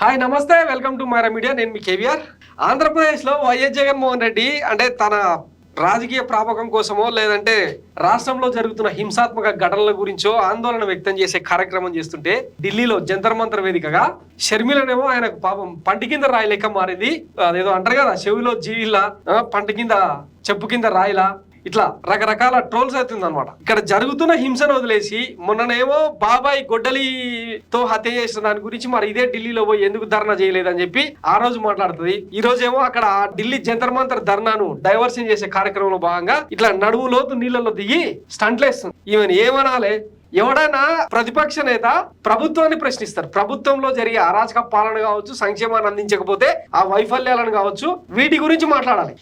Hi నమస్తే, welcome to Myra media. నేను మీ కేవీఆర్. ఆంధ్రప్రదేశ్లో వైఎస్ జగన్మోహన్ రెడ్డి అంటే తన రాజకీయ ప్రాపకం కోసమో లేదంటే రాష్ట్రంలో జరుగుతున్న హింసాత్మక ఘటనల గురించో ఆందోళన వ్యక్తం చేసే కార్యక్రమం చేస్తుంటే ఢిల్లీలో జంతర్ మంతర్ వేదికగా షర్మిలనేమో ఆయనకు పాపం పంటి కింద రాయి లెక్క మారింది. అదేదో అంటారు కదా, చెవిలో జీవిలా పంటి కింద చెప్పు కింద రాయిలా, ఇట్లా రకరకాల ట్రోల్స్ అవుతుంది అనమాట. ఇక్కడ జరుగుతున్న హింసను వదిలేసి మొన్ననేమో బాబాయ్ గొడ్డలితో హత్య చేసిన దాని గురించి మరి ఇదే ఢిల్లీలో పోయి ఎందుకు ధర్నా చేయలేదని చెప్పి ఆ రోజు మాట్లాడుతుంది. ఈ రోజేమో అక్కడ ఢిల్లీ జంతర్ మంతర్ ధర్నాను డైవర్షన్ చేసే కార్యక్రమంలో భాగంగా ఇట్లా నడువు లోతు నీళ్ళలో దిగి స్టంట్లేస్తుంది. ఈమెను ఏమనాలే? ఎవడైనా ప్రతిపక్ష నేత ప్రభుత్వాన్ని ప్రశ్నిస్తారు. ప్రభుత్వంలో జరిగే అరాచక పాలన కావచ్చు, సంక్షేమాన్ని అందించకపోతే ఆ వైఫల్యాలను కావచ్చు, వీటి గురించి మాట్లాడాలి.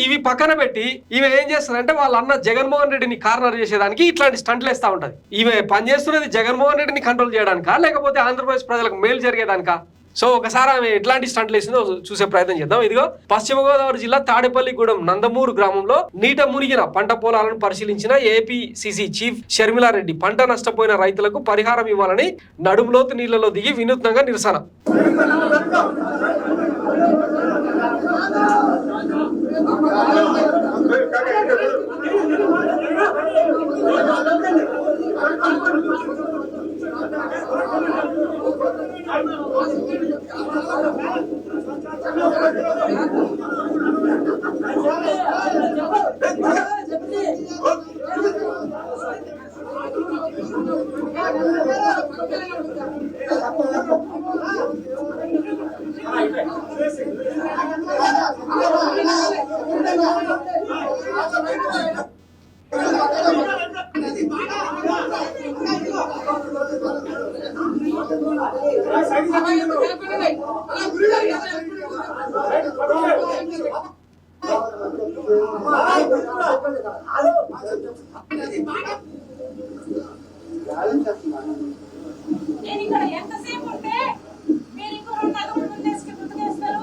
ఇవి పక్కన పెట్టి ఈమె ఏం చేస్తుందంటే వాళ్ళ అన్న జగన్మోహన్ రెడ్డిని కార్నర్ చేసేదానికి ఇట్లాంటి స్టంట్లు వేస్తూ ఉంటది. ఈమె పనిచేస్తున్నది జగన్మోహన్ రెడ్డిని కంట్రోల్ చేయడానికా లేకపోతే ఆంధ్రప్రదేశ్ ప్రజలకు మేలు జరిగేదానికా? సో ఒకసారి ఆమె ఎట్లాంటి స్టంట్లు వేసిందో చూసే ప్రయత్నం చేద్దాం. ఇదిగో పశ్చిమ గోదావరి జిల్లా తాడేపల్లిగూడెం నందమూరు గ్రామంలో నీట మునిగిన పంట పొలాలను పరిశీలించిన ఏపీసీసీ చీఫ్ షర్మిలారెడ్డి పంట నష్టపోయిన రైతులకు పరిహారం ఇవ్వాలని నడుములోతు నీళ్లలో దిగి వినూత్నంగా నిరసన. నేను ఇక్కడ ఎంతసేపు ఉంటే మీరు ఇంకో 2 అడుగులు ముందేసి గుర్తుకేస్తారు.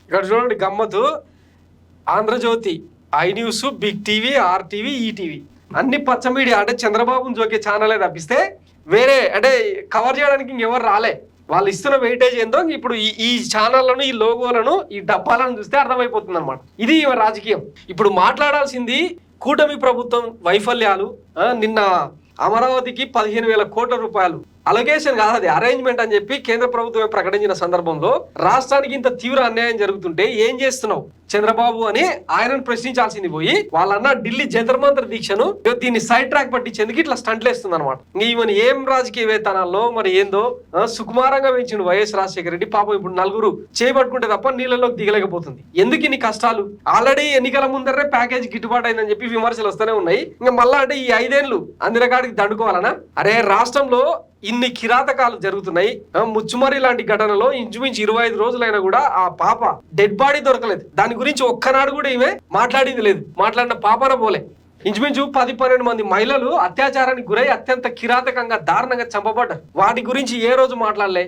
ఇక్కడ చూడండి గమ్మత్తు. Andhra Jyothi, I news, big TV, RTV, ETV అన్ని పచ్చ మీడియా అంటే చంద్రబాబును జోకే ఛానలే తప్పిస్తే వేరే అంటే కవర్ చేయడానికి ఇంకెవరు రాలే. వాళ్ళు ఇస్తున్న వెయిటేజ్ ఏందో ఇప్పుడు ఈ ఛానళ్లను, ఈ లోగోలను, ఈ డబ్బాలను చూస్తే అర్థమైపోతుంది అనమాట. ఇది రాజకీయం. ఇప్పుడు మాట్లాడాల్సింది కూటమి ప్రభుత్వం వైఫల్యాలు. నిన్న అమరావతికి 15,000 కోట్ల రూపాయలు అలొకేషన్ కాదు, అది అరేంజ్మెంట్ అని చెప్పి కేంద్ర ప్రభుత్వమే ప్రకటించిన సందర్భంలో రాష్ట్రానికి ఇంత తీవ్ర అన్యాయం జరుగుతుంటే ఏం చేస్తున్నావు చంద్రబాబు అని ఆయనను ప్రశ్నించాల్సింది పోయి వాళ్ళన్న ఢిల్లీ జంతర్ మంతర్ దీక్షను దీన్ని సైడ్ ట్రాక్ పట్టించేందుకు ఇట్లా స్టంట్లేస్తుంది అనమాట. ఈమెను ఏం రాజకీయ వేతనాల్లో మరి ఏందో సుకుమారంగా పెంచిండు వైఎస్ రాజశేఖర రెడ్డి. పాపం ఇప్పుడు నలుగురు చేపట్టుకుంటే తప్ప నీళ్ళలోకి దిగలేకపోతుంది. ఎందుకు ఇన్ని కష్టాలు? ఆల్రెడీ ఎన్నికల ముందరే ప్యాకేజ్ గిట్టుబాటు అయిందని చెప్పి విమర్శలు వస్తూనే ఉన్నాయి. ఇంకా మళ్ళా అంటే ఈ 5 ఏళ్ళు అందిరకాడికి దండుకోవాలనా? అరే రాష్ట్రంలో ఇన్ని కిరాతకాలు జరుగుతున్నాయి. ముచ్చుమరి లాంటి ఘటనలో ఇంచుమించు 25 రోజులైనా కూడా ఆ పాప డెడ్ బాడీ దొరకలేదు. దాని గురించి ఒక్కనాడు కూడా ఈమె మాట్లాడింది లేదు. మాట్లాడిన పాపన పోలే. ఇంచుమించు 10-12 మంది మహిళలు అత్యాచారానికి గురై అత్యంత కిరాతకంగా దారుణంగా చంపబడ్డారు. వాటి గురించి ఏ రోజు మాట్లాడలే.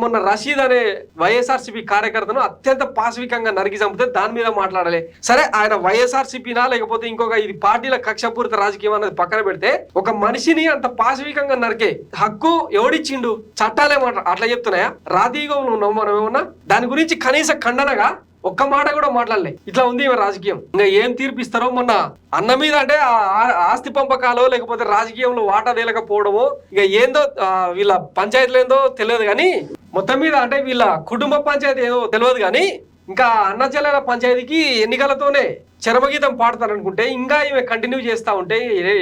మొన్న రషీద్ అనే వైఎస్ఆర్సీపీ కార్యకర్తను అత్యంత పాశవికంగా నరికి చంపితే దాని మీద మాట్లాడలే. సరే ఆయన వైఎస్ఆర్సీపీనా లేకపోతే ఇంకొక ఇది పార్టీల కక్షపూరిత రాజకీయం అనేది పక్కన పెడితే ఒక మనిషిని అంత పాశవికంగా నరికే హక్కు ఎవడిచ్చిండు? చట్టాలే అట్లా చెప్తున్నాయా? రాతీగం ఉన్నావు మనం ఏమన్నా? దాని గురించి కనీస ఖండనగా ఒక్క మాట కూడా మాట్లాడలే. ఇట్లా ఉంది రాజకీయం. ఇంకా ఏం తీర్పిస్తారో. మొన్న అన్న మీద అంటే ఆస్తి పంపకాలో లేకపోతే రాజకీయంలో వాటా తేలకపోవడమో ఇక ఏందో వీళ్ళ పంచాయతీలు ఏందో తెలియదు కానీ మొత్తం మీద అంటే వీళ్ళ కుటుంబ పంచాయతీ ఏదో తెలియదు కానీ ఇంకా అన్న చెల్లెల పంచాయతీకి ఎన్నికలతోనే చరమగీతం పాడతారనుకుంటే ఇంకా ఈమె కంటిన్యూ చేస్తా ఉంటే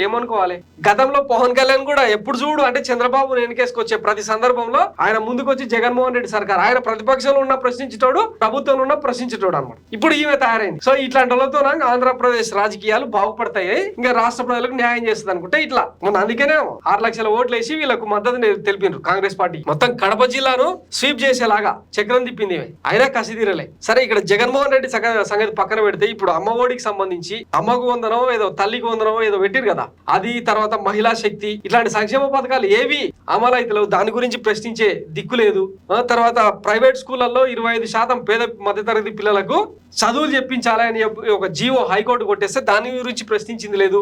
ఏమనుకోవాలి? గతంలో పవన్ కళ్యాణ్ కూడా ఎప్పుడు చూడు అంటే చంద్రబాబు వెనకేసుకొచ్చే ప్రతి సందర్భంలో ఆయన ముందుకొచ్చి జగన్మోహన్ రెడ్డి సర్కార్ ఆయన ప్రతిపక్షంలో ఉన్న ప్రశ్నించేటోడు, ప్రభుత్వంలో ఉన్న ప్రశ్నించేటోడు అనమాట. ఇప్పుడు ఈమె తయారైంది. సో ఇట్లాంటి వాళ్ళతో ఆంధ్రప్రదేశ్ రాజకీయాలు బాగుపడతాయి, ఇంకా రాష్ట్ర ప్రజలకు న్యాయం చేస్తుంది అనుకుంటే ఇట్లా మొన్న అందుకనే 6 లక్షల ఓట్లు వేసి వీళ్ళకు మద్దతు తెలిపినారు కాంగ్రెస్ పార్టీ. మొత్తం కడప జిల్లాను స్వీప్ చేసేలాగా చక్రం తిప్పింది. అయినా కసి తీరలే. సరే ఇక్కడ జగన్మోహన్ రెడ్డి సంగతి పక్కన పెడితే ఇప్పుడు అమ్మఒడి అమ్మఒడికి సంబంధించి అమ్మకు వందనం ఏదో తల్లికి వందనం ఏదో పెట్టిరు కదా, అది తర్వాత మహిళా శక్తి ఇట్లాంటి సంక్షేమ పథకాలు ఏవి అమలు అయితలేవు, దాని గురించి ప్రశ్నించే దిక్కు లేదు. తర్వాత ప్రైవేట్ స్కూళ్ళల్లో 25% పేద మధ్యతరగతి పిల్లలకు చదువులు చెప్పించాలి అని ఒక జీవో హైకోర్టు కొట్టేస్తే దాని గురించి ప్రశ్నించింది లేదు.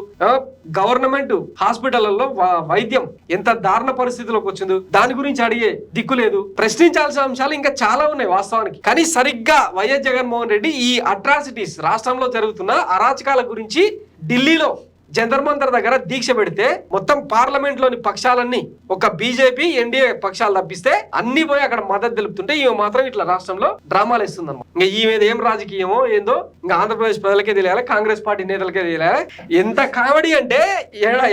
గవర్నమెంట్ హాస్పిటళ్లలో వైద్యం ఎంత దారుణ పరిస్థితిలోకి వచ్చిందో దాని గురించి అడిగే దిక్కు లేదు. ప్రశ్నించాల్సిన అంశాలు ఇంకా చాలా ఉన్నాయి వాస్తవానికి. కానీ సరిగ్గా వైఎస్ జగన్మోహన్ రెడ్డి ఈ అట్రాసిటీస్ రాష్ట్రంలో జరుగుతున్న అరాచకాల గురించి ఢిల్లీలో జంతర్ మంతర్ దగ్గర దీక్ష పెడితే మొత్తం పార్లమెంట్ లోని పక్షాలన్నీ ఒక బీజేపీ ఎన్డీఏ పక్షాలు తప్పిస్తే అన్ని పోయి అక్కడ మద్దతు తెలుపుతుంటే ఈమె మాత్రం ఇట్లా రాష్ట్రంలో డ్రామాలు ఇస్తుంది అనమాట. ఇంకా ఈమె ఏం రాజకీయమో ఏందో ఇంకా ఆంధ్రప్రదేశ్ ప్రజలకే తెలియాలి, కాంగ్రెస్ పార్టీ నేతలకే తెలియాలి. ఎంత కామెడీ అంటే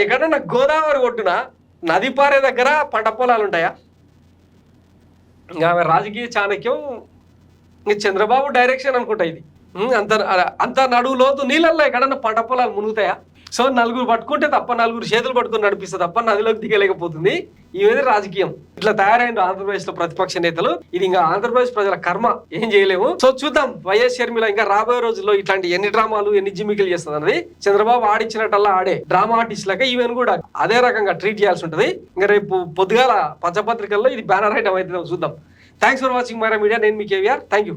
ఎక్కడన్నా గోదావరి ఒడ్డున నది పారే దగ్గర పంట పొలాలు ఉంటాయా? ఇంకా ఆమె రాజకీయ చాణక్యం ఇంకా చంద్రబాబు డైరెక్షన్ అనుకుంటా ఇది. అంత నడువు లోతు నీళ్ళల్లో ఎక్కడన్నా పంట పొలాలు మునుగుతాయా? సో నలుగురు పట్టుకుంటే తప్ప, నలుగురు చేతులు పట్టుకుని నడిపిస్తే తప్ప నదిలోకి దిగలేకపోతుంది. ఇవేది రాజకీయం. ఇట్లా తయారైన ఆంధ్రప్రదేశ్ లో ప్రతిపక్ష నేతలు. ఇది ఇంకా ఆంధ్రప్రదేశ్ ప్రజల కర్మ, ఏం చేయలేము. సో చూద్దాం వైఎస్ షర్మిల ఇంకా రాబోయే రోజుల్లో ఇట్లాంటి ఎన్ని డ్రామాలు ఎన్ని జిమ్మికలు చేస్తుంది అన్నది. చంద్రబాబు ఆడిచ్చినట్టల్లా ఆడే డ్రామా ఆర్టిస్ట్ లాగా ఈవెన్ కూడా అదే రకంగా ట్రీట్ చేయాల్సి ఉంటుంది. ఇంకా రేపు పొద్దుగాల పచ్చపత్రికల్లో ఇది బ్యానర్ ఐటమ్ అయితే చూద్దాం. Thanks for watching Myra media. నేను మీ కేవీఆర్. Thank you.